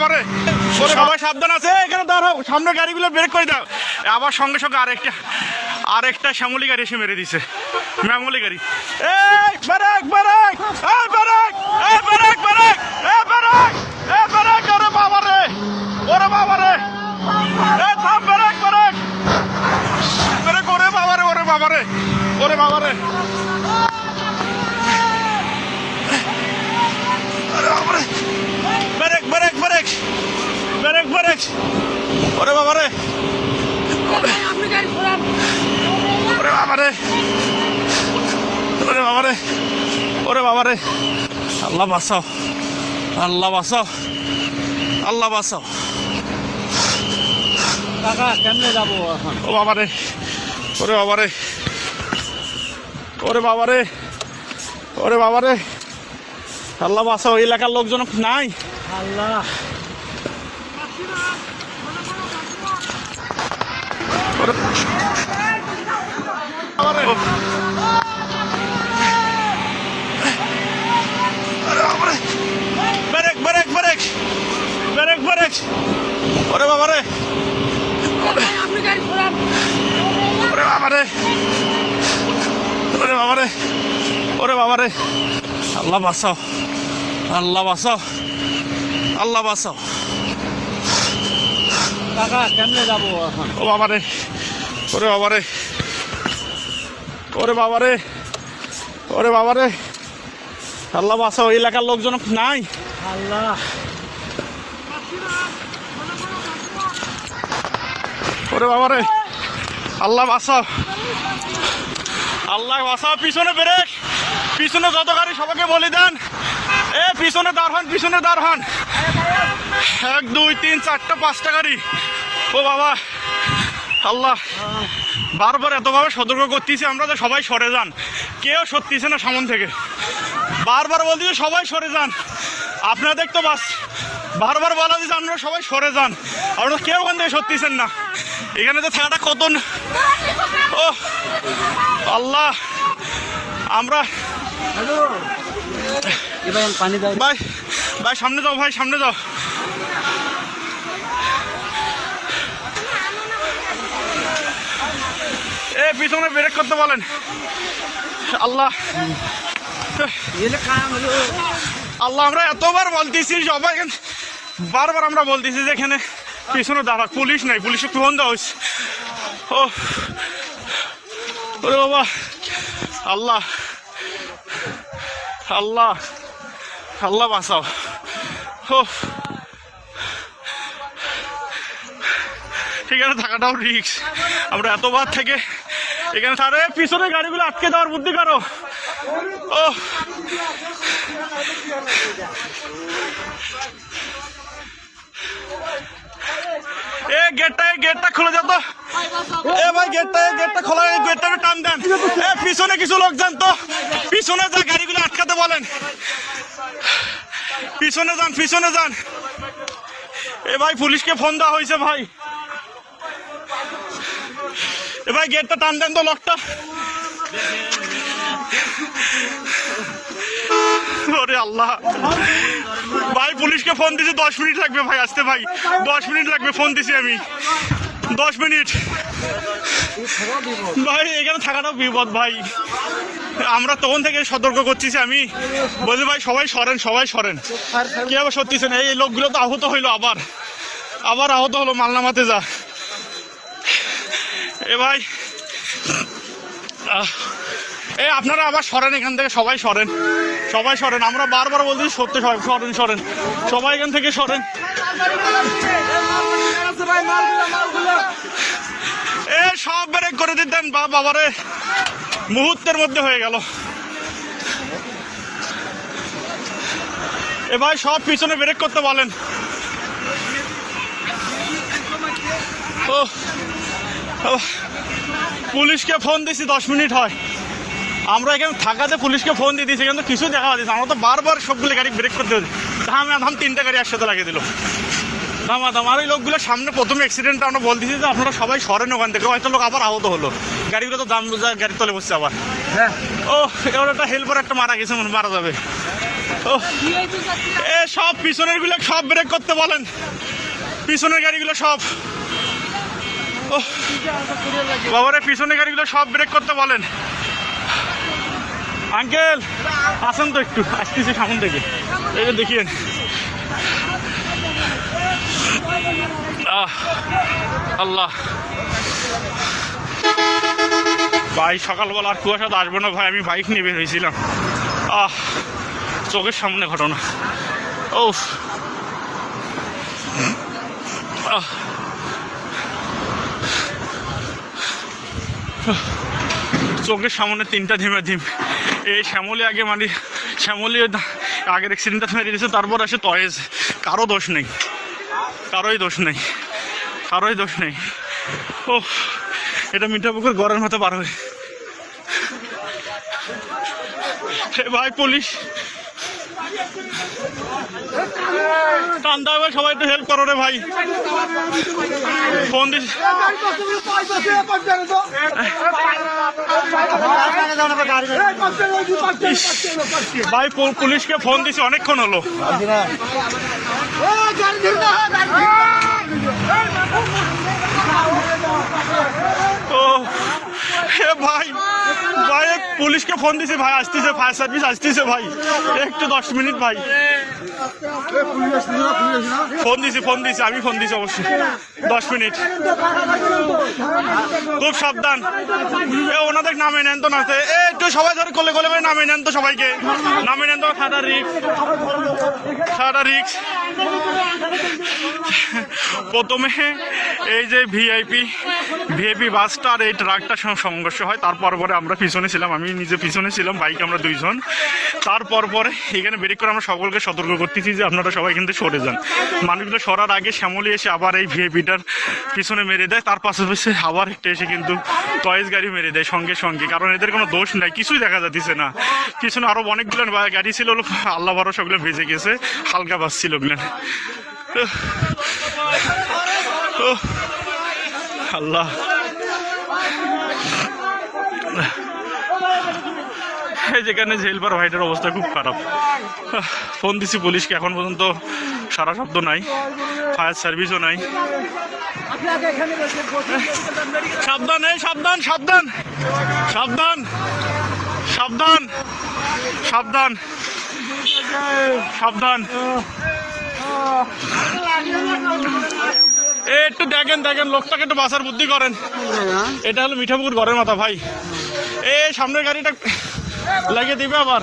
বাবারে, সবাই সাবধান আছে, এখানে দাঁড়াও, সামনে গাড়িগুলো ব্রেক করে দাও। আবার সঙ্গে সঙ্গে আরেকটা শ্যামলি গাড়ি এসে মেরে দিছে, শ্যামলি গাড়ি। এই ব্রেক ব্রেক, এই ব্রেক, এই ব্রেক ব্রেক, এই ব্রেক, এই ব্রেক, ওরে বাবারে, ওরে বাবারে, এই থাম, ব্রেক ব্রেক ব্রেক, ওরে বাবারে, ওরে বাবারে, ওরে বাবারে, break break break break break, ওরে বাবারে, ওরে বাবারে, ওরে বাবারে, ওরে বাবারে, আল্লাহ বাঁচাও, আল্লাহ বাঁচাও, আল্লাহ বাঁচাও। কাকা কেমনে যাবো এখন? ও বাবারে, ওরে বাবারে, ওরে বাবারে, ওরে বাবারে, আল্লাহ বাঁচাও। এলাকার লোকজন নাই। আল্লাহ, brake break break break break, ওরে বাবারে, ওরে বাবারে, ওরে বাবারে, ওরে বাবারে, আল্লাহ বাঁচাও, আল্লাহ বাঁচাও, আল্লাহ বাঁচাও। কাকা কেমনে যাবো এখন? ও বাবারে, ওরে বাবারে, ওরে বাবারে, ওরে বাবারে, আল্লাহ বাঁচাও। এলাকার লোকজন নাই। আল্লাহ, ওরে বাবারে, আল্লাহ বাঁচাও, আল্লাহ বাঁচাও। পিছনে ব্রেক, পিছনে যত গাড়ি সবাইকে বলে দেন, এ পিছনে দাঁড় হন, পিছনে দাঁড় হন। 1 2 3 4টা 5টা গাড়ি। ও বাবা, আল্লাহ বারবার এতভাবে সতর্ক করতেছি আমরা যে সবাই সরে যান, কেউ সরতেছে না সামন থেকে। বারবার বলতেছি সবাই সরে যান, আপনাদের তো বাস বারবার বলা দিচ্ছে আপনারা সবাই সরে যান, আপনারা কেউ ওখান থেকে সরতেছেন না। এখানে তো থাকাটা কত, ও আল্লাহ, আমরা পানি দাও ভাই, ভাই সামনে যাও, ভাই সামনে যাও। এ পিছনে ব্রেক করতে বলেন। আল্লাহ, আল্লাহ আমরা এতবার বলতেছি সবাই, বারবার আমরা বলতেছি যে এখানে পিছনে দাঁড়া, পুলিশ নাই, পুলিশে ফোন দেওয়া হয়েছে। ও ওরে বাবা, আল্লাহ, আল্লাহ, আল্লাহ বাঁচাও। ও এখানে থাকাটাও রিস্ক, আমরা এতবার থেকে এখানে তারে পিছনে গাড়িগুলো আটকে দেওয়ার বুদ্ধি করো। ও এ গেটটা খুলে যেত, এ ভাই গেটটা খোলা, গেটটা টান দেন। এ পিছনে কিছু লোক যান তো, পিছনে যা গাড়িগুলো আটকাতে বলেন, পিছনে যান, পিছনে যান। এ ভাই পুলিশকে ফোন দেওয়া হয়েছে ভাই, এ ভাই গেটটা টান দেন তো, লকটা। ওরে আল্লাহ, ভাই পুলিশকে ফোন দিছি, 10 মিনিট লাগবে ভাই আসতে, ভাই 10 মিনিট লাগবে, ফোন দিছি আমি 10 মিনিট। ভাই এখানে থাকাটাও বিপদ ভাই, আমরা তখন থেকে সতর্ক করছি, আমি বলছি ভাই সবাই সরেন, সবাই সরেন, কে আবার সত্যিছে না। এই লোকগুলো তো আহত হইলো, আবার আহত হলো, মালনামাতে যা। এ ভাই এই আপনারা আবার সরেন, এখান থেকে সবাই সরেন, সবাই সরেন, আমরা বারবার বলছি সত্যি সরেন, সরেন সবাই এখান থেকে সরেন। এ সব ব্রেক করে দিতেন বাবারে, মুহূর্তের মধ্যে হয়ে গেল। এ ভাই সব পিছনে ব্রেক করতে বলেন। ও পুলিশকে ফোন দিছি, 10 মিনিট হয়, আমরা এখানে থাকাতে পুলিশকে ফোন দিয়ে দিয়েছি, কিন্তু কিছু দেখা দিচ্ছে, আমরা তো বারবার সবগুলো গাড়ি ব্রেক করতে হচ্ছে। ধাম 3টা গাড়ি একসাথে লাগিয়ে দিল, দাম। আর ওই লোকগুলো সামনে প্রথমে অ্যাক্সিডেন্টটা আমরা বলতেছি যে আপনারা সবাই সরেন ওখান থেকে, হয়তো লোক আবার আহত হলো, গাড়িগুলো তো দাম গাড়ির তলে বসছে আবার। ও এবার একটা হেল্পার একটা মারা গেছে, মারা যাবে। এ সব পিছনের গুলো সব ব্রেক করতে বলেন, পিছনের গাড়িগুলো সব। বাবারে পিছনের গাড়িগুলো সব ব্রেক করতে বলেন। আঙ্কেল আসেন তো একটু, আসতেছি সামন থেকে, এই যে দেখিয়েন। আল্লাহ ভাই, সকালবেলা আর কুয়াশা তো আসবো না ভাই, আমি বাইক নিয়ে বের হয়েছিলাম। চোখের সামনে ঘটনা। ও চোখের সামনে তিনটা ধিমে ধিম। এই শ্যামলি আগে মানে শ্যামলি আগের অ্যাক্সিডেন্টটা মেরে দিয়েছে, তারপর আসে তয়েজ। কারো দোষ নেই, কারোই দোষ নেই, কারোই দোষ নেই। ও এটা মিঠাপুকুর গড়ের মতো পার হয়। ভাই পুলিশ টান্দা ভাই, সবাই একটু হেল্প করো রে ভাই। ফোন দিস ভাই, পুলিশকে ফোন দিছি অনেকক্ষণ হলো। ও ভাই, ভাই পুলিশকে ফোন দিছি ভাই, আসতেছে, ফায়ার সার্ভিস আসতেছে ভাই, একটু 10 মিনিট ভাই। ফোন দিছি আমি, ফোন দিছি অবশ্যই, 10 মিনিট। খুব সাবধান, ওনাদের নামে নেন তো, না একটু সবাই ধরে কোলে কোলে করে নামে নেন তো, সবাইকে নামে নেন তো। সাদা রিক্স। প্রথমে এই যে ভিআইপি বাসটা আর এই ট্রাকটার সঙ্গে সংঘর্ষ হয়, তারপর পরে আমরা পিছনে ছিলাম, আমি নিজে পিছনে ছিলাম, বাইকে আমরা 2 জন। তারপর পরে এখানে ব্রেক করে আমরা সকলকে সতর্ক করতেছি যে আপনারা সবাই কিন্তু সরে যান। মানুষগুলো সরার আগে শ্যামলি এসে আবার এই ভিআইপিটার পিছনে মেরে দেয়, তার পাশাপাশি আবার একটা এসে কিন্তু টয়েস গাড়ি মেরে দেয় সঙ্গে সঙ্গে, কারণ এদের কোনো দোষ নাই, কিছুই দেখা যাচ্ছে না। পিছনে আরো অনেকগুলো গাড়ি ছিল, আল্লাহ ভরসা ওগুলো ভেজে গেছে, হালকা বাস ছিল ওগুলো। আল্লাহ, যেখানে জেলপার ভাইটার অবস্থা খুব খারাপ। ফোন দিছি পুলিশকে, এখন পর্যন্ত সারা শব্দ নাই, ফায়ার সার্ভিসও নাই। সাবধান, এই সাবধান সাবধান সাবধান সাবধান সাবধান সাবধান। একটু দেখেন লোকটাকে একটু বাঁচার বুদ্ধি করেন। এটা হলো মিঠাপুকুর ঘরের মাথা ভাই, এই সামনের গাড়িটা লাগিয়ে দিবে আবার।